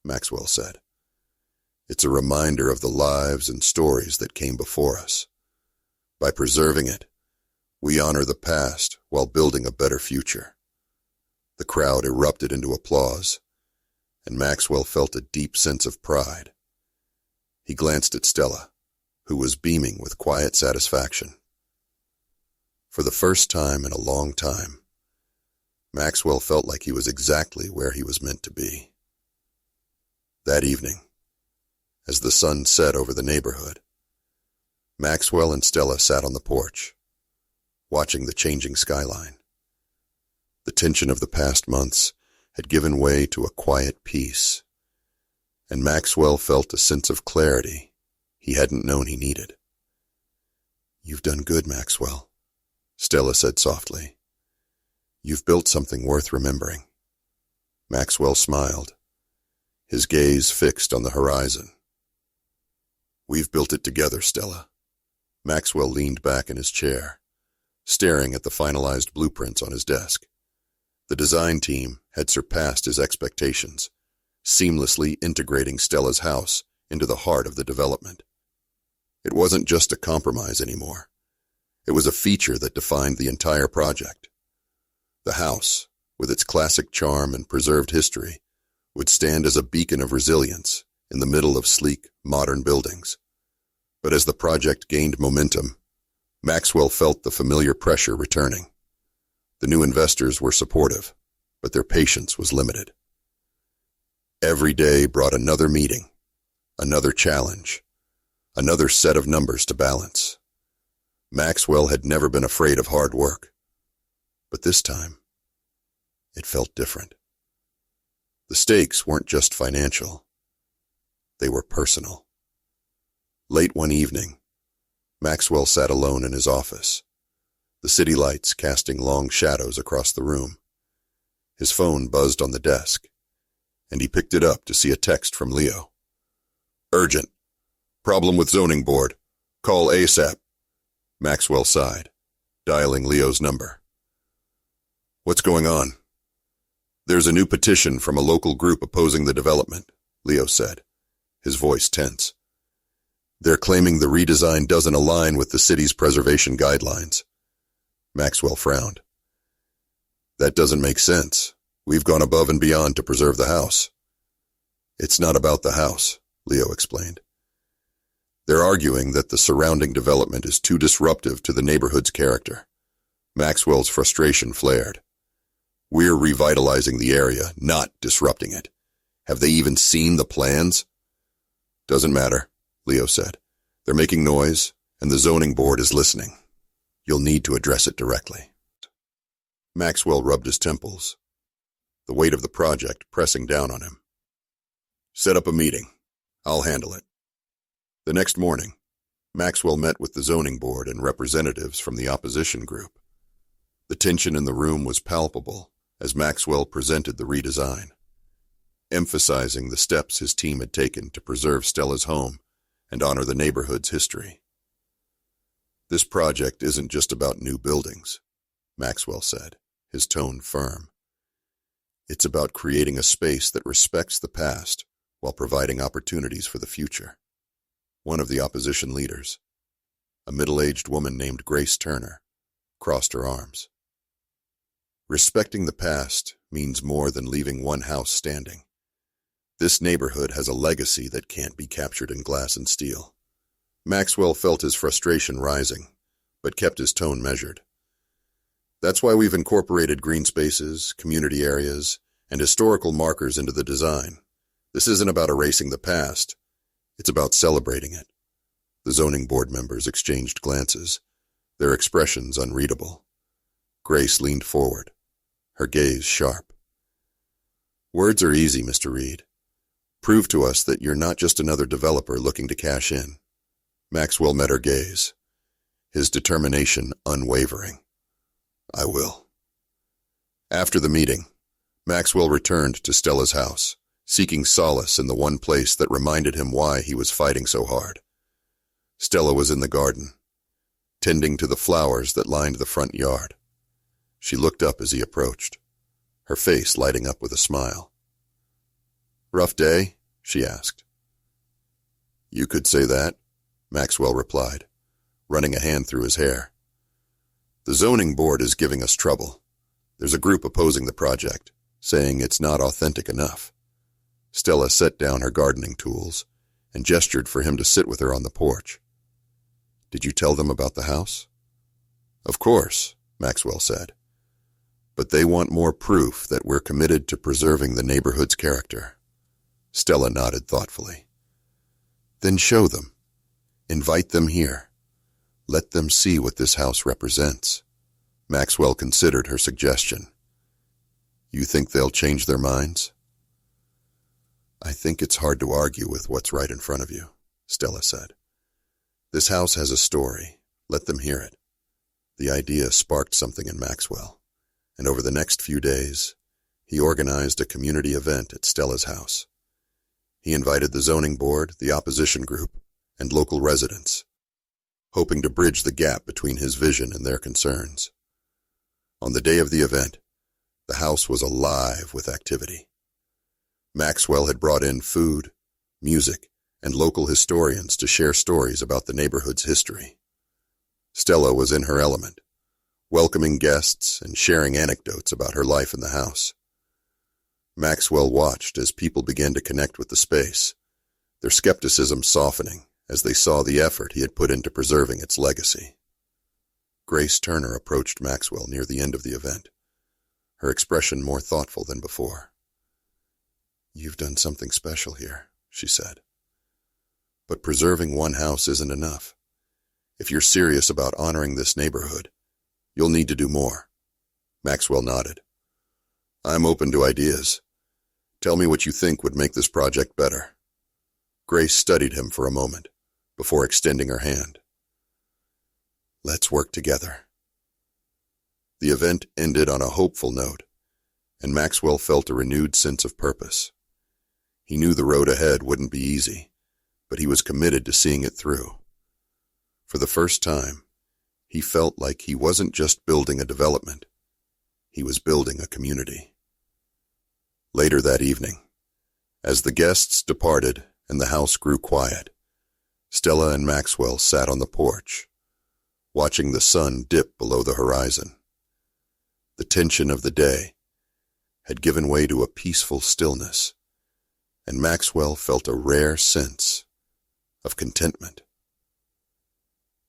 Maxwell said. It's a reminder of the lives and stories that came before us. By preserving it, we honor the past while building a better future. The crowd erupted into applause, and Maxwell felt a deep sense of pride. He glanced at Stella, who was beaming with quiet satisfaction. For the first time in a long time, Maxwell felt like he was exactly where he was meant to be. That evening, as the sun set over the neighborhood, Maxwell and Stella sat on the porch, watching the changing skyline. The tension of the past months had given way to a quiet peace, and Maxwell felt a sense of clarity he hadn't known he needed. "You've done good, Maxwell," Stella said softly. "You've built something worth remembering." Maxwell smiled, his gaze fixed on the horizon. "We've built it together, Stella." Maxwell leaned back in his chair, staring at the finalized blueprints on his desk. The design team had surpassed his expectations, seamlessly integrating Stella's house into the heart of the development. It wasn't just a compromise anymore. It was a feature that defined the entire project. The house, with its classic charm and preserved history, would stand as a beacon of resilience in the middle of sleek, modern buildings. But as the project gained momentum, Maxwell felt the familiar pressure returning. The new investors were supportive, but their patience was limited. Every day brought another meeting, another challenge, another set of numbers to balance. Maxwell had never been afraid of hard work, but this time, it felt different. The stakes weren't just financial, they were personal. Late one evening, Maxwell sat alone in his office, the city lights casting long shadows across the room. His phone buzzed on the desk, and he picked it up to see a text from Leo. "Urgent. Problem with zoning board. Call ASAP." Maxwell sighed, dialing Leo's number. "What's going on?" "There's a new petition from a local group opposing the development," Leo said, his voice tense. "They're claiming the redesign doesn't align with the city's preservation guidelines." Maxwell frowned. "That doesn't make sense. We've gone above and beyond to preserve the house." "It's not about the house," Leo explained. "They're arguing that the surrounding development is too disruptive to the neighborhood's character." Maxwell's frustration flared. "We're revitalizing the area, not disrupting it. Have they even seen the plans?" "Doesn't matter," Leo said. "They're making noise, and the zoning board is listening. You'll need to address it directly." Maxwell rubbed his temples, the weight of the project pressing down on him. "Set up a meeting. I'll handle it." The next morning, Maxwell met with the zoning board and representatives from the opposition group. The tension in the room was palpable as Maxwell presented the redesign, emphasizing the steps his team had taken to preserve Stella's home and honor the neighborhood's history. "This project isn't just about new buildings," Maxwell said, his tone firm. "It's about creating a space that respects the past while providing opportunities for the future." One of the opposition leaders, a middle-aged woman named Grace Turner, crossed her arms. "Respecting the past means more than leaving one house standing. This neighborhood has a legacy that can't be captured in glass and steel." Maxwell felt his frustration rising, but kept his tone measured. "That's why we've incorporated green spaces, community areas, and historical markers into the design. This isn't about erasing the past. It's about celebrating it." The zoning board members exchanged glances, their expressions unreadable. Grace leaned forward, her gaze sharp. "Words are easy, Mr. Reed. Prove to us that you're not just another developer looking to cash in." Maxwell met her gaze, his determination unwavering. "I will." After the meeting, Maxwell returned to Stella's house, seeking solace in the one place that reminded him why he was fighting so hard. Stella was in the garden, tending to the flowers that lined the front yard. She looked up as he approached, her face lighting up with a smile. "Rough day?" she asked. You could say that, Maxwell replied, running a hand through his hair. The zoning board is giving us trouble. There's a group opposing the project, saying it's not authentic enough. Stella set down her gardening tools and gestured for him to sit with her on the porch. Did you tell them about the house? Of course, Maxwell said. But they want more proof that we're committed to preserving the neighborhood's character. Stella nodded thoughtfully. Then show them. Invite them here. Let them see what this house represents. Maxwell considered her suggestion. You think they'll change their minds? I think it's hard to argue with what's right in front of you, Stella said. This house has a story. Let them hear it. The idea sparked something in Maxwell, and over the next few days, he organized a community event at Stella's house. He invited the zoning board, the opposition group, and local residents, hoping to bridge the gap between his vision and their concerns. On the day of the event, the house was alive with activity. Maxwell had brought in food, music, and local historians to share stories about the neighborhood's history. Stella was in her element, welcoming guests and sharing anecdotes about her life in the house. Maxwell watched as people began to connect with the space, their skepticism softening as they saw the effort he had put into preserving its legacy. Grace Turner approached Maxwell near the end of the event, her expression more thoughtful than before. You've done something special here, she said. But preserving one house isn't enough. If you're serious about honoring this neighborhood, you'll need to do more. Maxwell nodded. I'm open to ideas. Tell me what you think would make this project better. Grace studied him for a moment before extending her hand. Let's work together. The event ended on a hopeful note, and Maxwell felt a renewed sense of purpose. He knew the road ahead wouldn't be easy, but he was committed to seeing it through. For the first time, he felt like he wasn't just building a development, he was building a community. Later that evening, as the guests departed and the house grew quiet, Stella and Maxwell sat on the porch, watching the sun dip below the horizon. The tension of the day had given way to a peaceful stillness, and Maxwell felt a rare sense of contentment.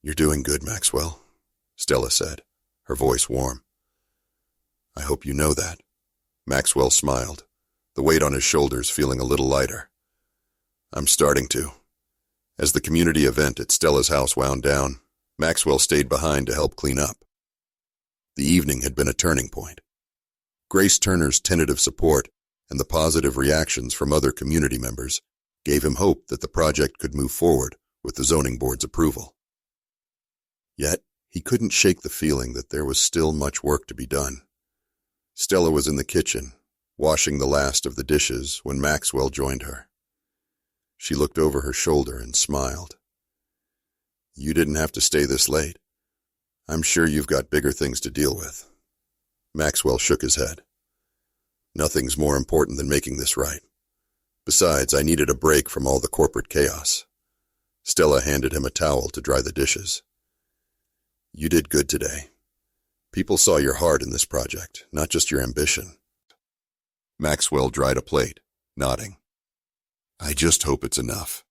You're doing good, Maxwell, Stella said, her voice warm. I hope you know that. Maxwell smiled, the weight on his shoulders feeling a little lighter. I'm starting to. As the community event at Stella's house wound down, Maxwell stayed behind to help clean up. The evening had been a turning point. Grace Turner's tentative support and the positive reactions from other community members gave him hope that the project could move forward with the zoning board's approval. Yet, he couldn't shake the feeling that there was still much work to be done. Stella was in the kitchen, washing the last of the dishes when Maxwell joined her. She looked over her shoulder and smiled. You didn't have to stay this late. I'm sure you've got bigger things to deal with. Maxwell shook his head. Nothing's more important than making this right. Besides, I needed a break from all the corporate chaos. Stella handed him a towel to dry the dishes. You did good today. People saw your heart in this project, not just your ambition. Maxwell dried a plate, nodding. I just hope it's enough.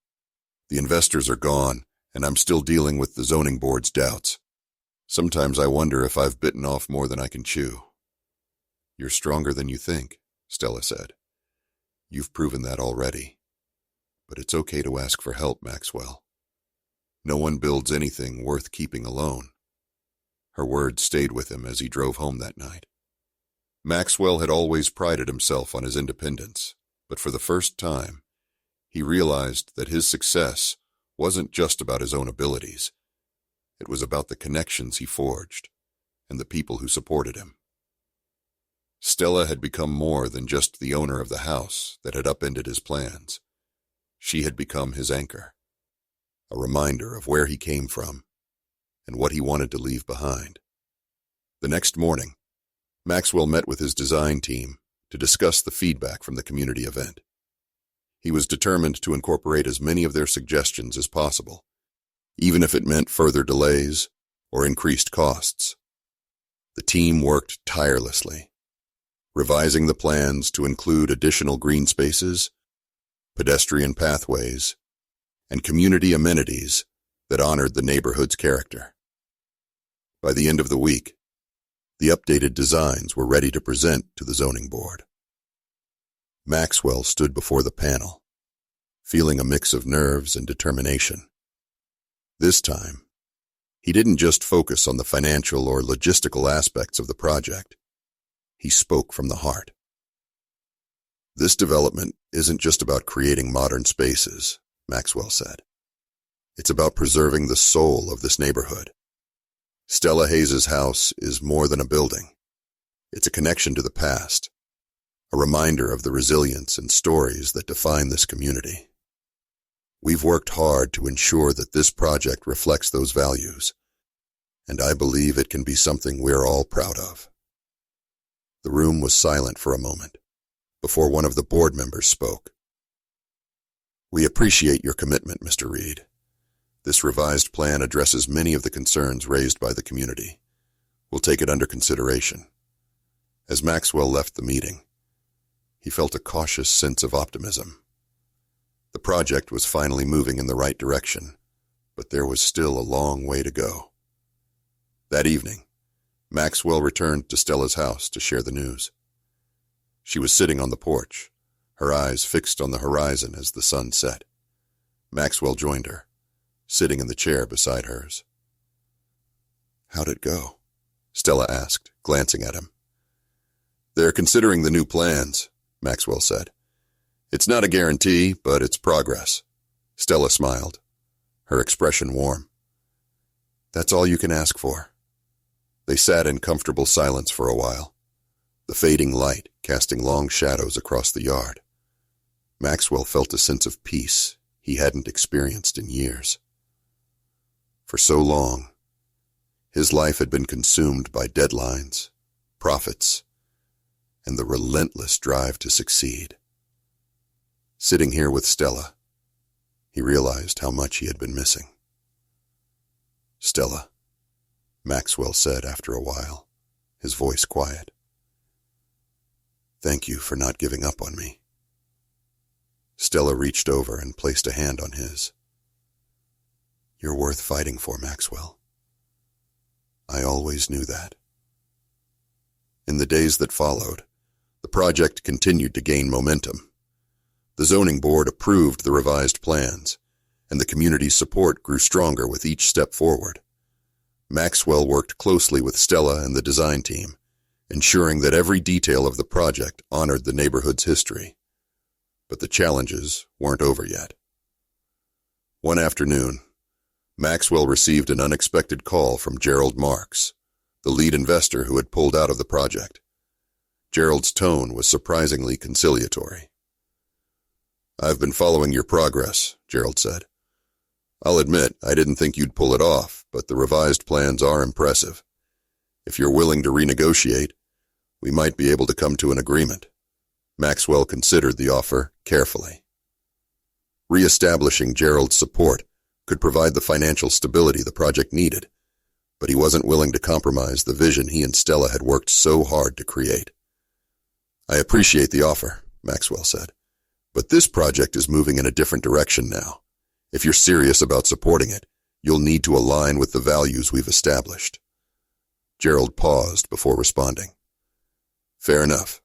The investors are gone, and I'm still dealing with the zoning board's doubts. Sometimes I wonder if I've bitten off more than I can chew. You're stronger than you think, Stella said. You've proven that already. But it's okay to ask for help, Maxwell. No one builds anything worth keeping alone. Her words stayed with him as he drove home that night. Maxwell had always prided himself on his independence, but for the first time, he realized that his success wasn't just about his own abilities. It was about the connections he forged and the people who supported him. Stella had become more than just the owner of the house that had upended his plans. She had become his anchor, a reminder of where he came from and what he wanted to leave behind. The next morning, Maxwell met with his design team to discuss the feedback from the community event. He was determined to incorporate as many of their suggestions as possible, even if it meant further delays or increased costs. The team worked tirelessly, revising the plans to include additional green spaces, pedestrian pathways, and community amenities that honored the neighborhood's character. By the end of the week, the updated designs were ready to present to the zoning board. Maxwell stood before the panel, feeling a mix of nerves and determination. This time, he didn't just focus on the financial or logistical aspects of the project. He spoke from the heart. This development isn't just about creating modern spaces, Maxwell said. It's about preserving the soul of this neighborhood. Stella Hayes' house is more than a building. It's a connection to the past, a reminder of the resilience and stories that define this community. We've worked hard to ensure that this project reflects those values, and I believe it can be something we're all proud of. The room was silent for a moment before one of the board members spoke. We appreciate your commitment, Mr. Reed. This revised plan addresses many of the concerns raised by the community. We'll take it under consideration. As Maxwell left the meeting, he felt a cautious sense of optimism. The project was finally moving in the right direction, but there was still a long way to go. That evening, Maxwell returned to Stella's house to share the news. She was sitting on the porch, her eyes fixed on the horizon as the sun set. Maxwell joined her, sitting in the chair beside hers. "How'd it go?" Stella asked, glancing at him. "They're considering the new plans," Maxwell said. "It's not a guarantee, but it's progress." Stella smiled, her expression warm. "That's all you can ask for." They sat in comfortable silence for a while, the fading light casting long shadows across the yard. Maxwell felt a sense of peace he hadn't experienced in years. For so long, his life had been consumed by deadlines, profits, and the relentless drive to succeed. Sitting here with Stella, he realized how much he had been missing. "Stella," Maxwell said after a while, his voice quiet. "Thank you for not giving up on me." Stella reached over and placed a hand on his. "You're worth fighting for, Maxwell. I always knew that." In the days that followed, the project continued to gain momentum. The zoning board approved the revised plans, and the community's support grew stronger with each step forward. Maxwell worked closely with Stella and the design team, ensuring that every detail of the project honored the neighborhood's history. But the challenges weren't over yet. One afternoon, Maxwell received an unexpected call from Gerald Marks, the lead investor who had pulled out of the project. Gerald's tone was surprisingly conciliatory. "I've been following your progress," Gerald said. "I'll admit I didn't think you'd pull it off, but the revised plans are impressive. If you're willing to renegotiate, we might be able to come to an agreement." Maxwell considered the offer carefully. Re-establishing Gerald's support could provide the financial stability the project needed, but he wasn't willing to compromise the vision he and Stella had worked so hard to create. "I appreciate the offer," Maxwell said, "but this project is moving in a different direction now. If you're serious about supporting it, you'll need to align with the values we've established." Gerald paused before responding. "Fair enough.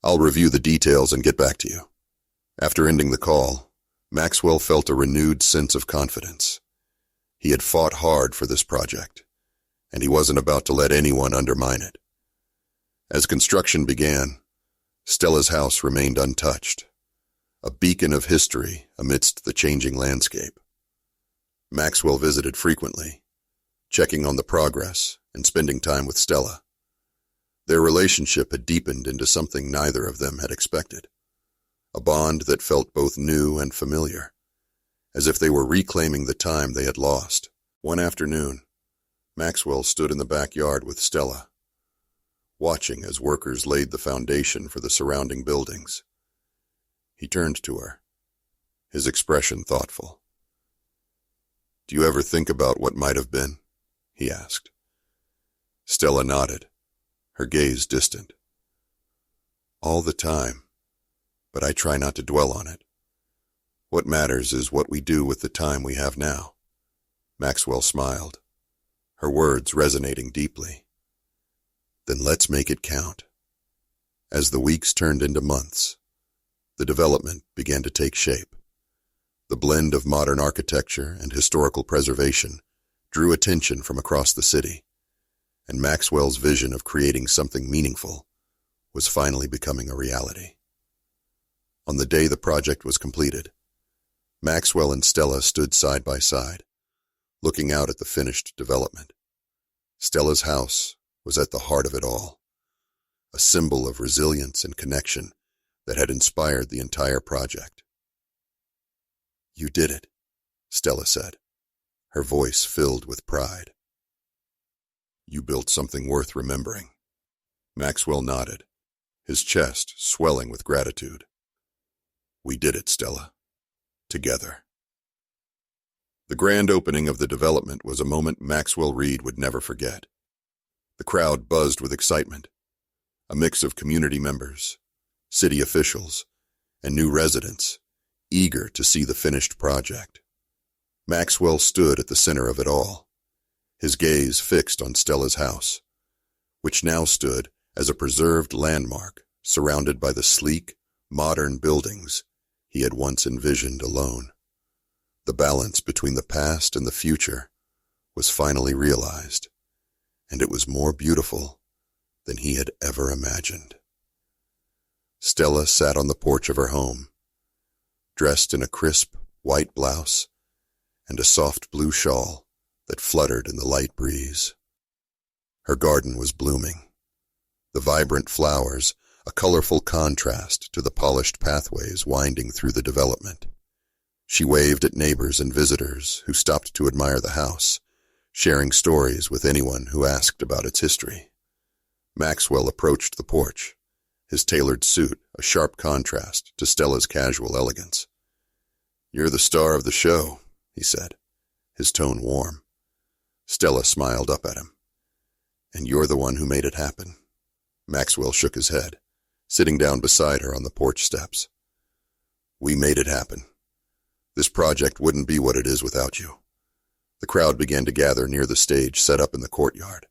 I'll review the details and get back to you." After ending the call, Maxwell felt a renewed sense of confidence. He had fought hard for this project, and he wasn't about to let anyone undermine it. As construction began, Stella's house remained untouched, a beacon of history amidst the changing landscape. Maxwell visited frequently, checking on the progress and spending time with Stella. Their relationship had deepened into something neither of them had expected, a bond that felt both new and familiar, as if they were reclaiming the time they had lost. One afternoon, Maxwell stood in the backyard with Stella, watching as workers laid the foundation for the surrounding buildings. He turned to her, his expression thoughtful. "Do you ever think about what might have been?" he asked. Stella nodded, her gaze distant. "All the time, but I try not to dwell on it. What matters is what we do with the time we have now." Maxwell smiled, her words resonating deeply. "Then let's make it count." As the weeks turned into months, the development began to take shape. The blend of modern architecture and historical preservation drew attention from across the city, and Maxwell's vision of creating something meaningful was finally becoming a reality. On the day the project was completed, Maxwell and Stella stood side by side, looking out at the finished development. Stella's house was at the heart of it all, a symbol of resilience and connection that had inspired the entire project. "You did it," Stella said, her voice filled with pride. "You built something worth remembering." Maxwell nodded, his chest swelling with gratitude. "We did it, Stella. Together." The grand opening of the development was a moment Maxwell Reed would never forget. The crowd buzzed with excitement, a mix of community members, city officials, and new residents, eager to see the finished project. Maxwell stood at the center of it all, his gaze fixed on Stella's house, which now stood as a preserved landmark surrounded by the sleek, modern buildings he had once envisioned alone. The balance between the past and the future was finally realized, and it was more beautiful than he had ever imagined. Stella sat on the porch of her home, dressed in a crisp white blouse and a soft blue shawl that fluttered in the light breeze. Her garden was blooming, the vibrant flowers a colorful contrast to the polished pathways winding through the development. She waved at neighbors and visitors who stopped to admire the house, sharing stories with anyone who asked about its history. Maxwell approached the porch, his tailored suit a sharp contrast to Stella's casual elegance. "You're the star of the show," he said, his tone warm. Stella smiled up at him. "And you're the one who made it happen." Maxwell shook his head, sitting down beside her on the porch steps. "We made it happen. This project wouldn't be what it is without you." The crowd began to gather near the stage set up in the courtyard.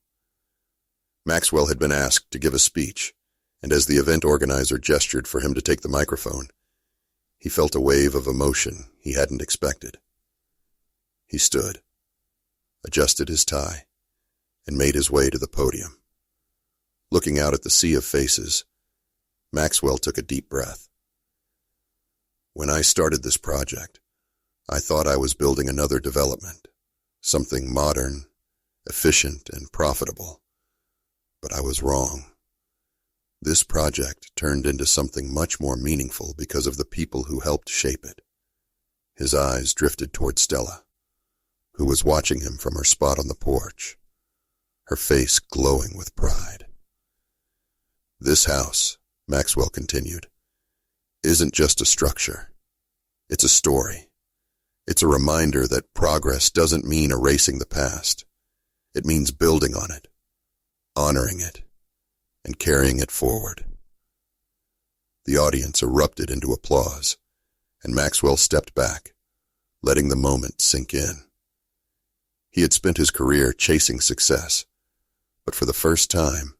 Maxwell had been asked to give a speech, and as the event organizer gestured for him to take the microphone, he felt a wave of emotion he hadn't expected. He stood, adjusted his tie, and made his way to the podium. Looking out at the sea of faces, Maxwell took a deep breath. "When I started this project, I thought I was building another development, something modern, efficient, and profitable. But I was wrong. This project turned into something much more meaningful because of the people who helped shape it." His eyes drifted toward Stella, who was watching him from her spot on the porch, her face glowing with pride. "This house," Maxwell continued, "isn't just a structure. It's a story. It's a reminder that progress doesn't mean erasing the past. It means building on it, honoring it, and carrying it forward." The audience erupted into applause, and Maxwell stepped back, letting the moment sink in. He had spent his career chasing success, but for the first time,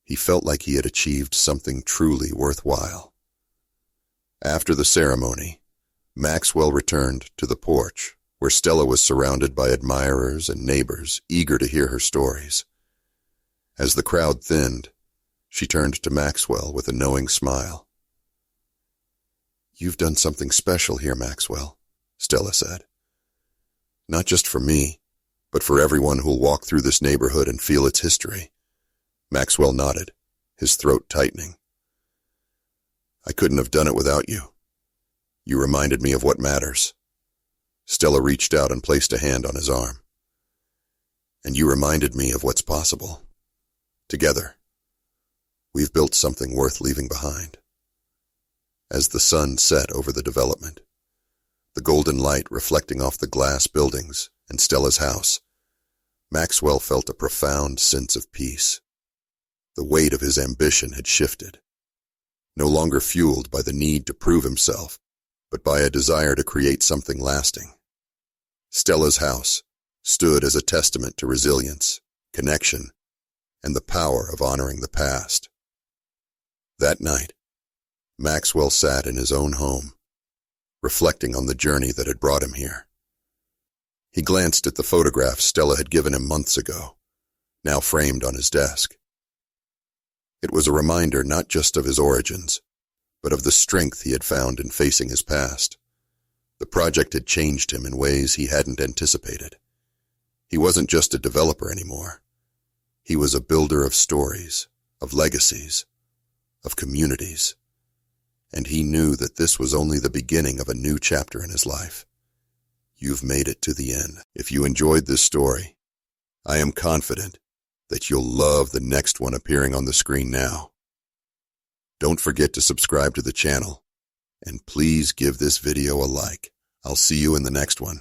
he felt like he had achieved something truly worthwhile. After the ceremony, Maxwell returned to the porch, where Stella was surrounded by admirers and neighbors eager to hear her stories. As the crowd thinned, she turned to Maxwell with a knowing smile. "You've done something special here, Maxwell," Stella said. "Not just for me, but for everyone who'll walk through this neighborhood and feel its history." Maxwell nodded, his throat tightening. "I couldn't have done it without you. You reminded me of what matters." Stella reached out and placed a hand on his arm. "And you reminded me of what's possible. Together, we've built something worth leaving behind." As the sun set over the development, the golden light reflecting off the glass buildings and Stella's house, Maxwell felt a profound sense of peace. The weight of his ambition had shifted, no longer fueled by the need to prove himself, but by a desire to create something lasting. Stella's house stood as a testament to resilience, connection, and the power of honoring the past. That night, Maxwell sat in his own home, reflecting on the journey that had brought him here. He glanced at the photographs Stella had given him months ago, now framed on his desk. It was a reminder not just of his origins, but of the strength he had found in facing his past. The project had changed him in ways he hadn't anticipated. He wasn't just a developer anymore. He was a builder of stories, of legacies, of communities. And he knew that this was only the beginning of a new chapter in his life. You've made it to the end. If you enjoyed this story, I am confident that you'll love the next one appearing on the screen now. Don't forget to subscribe to the channel, and please give this video a like. I'll see you in the next one.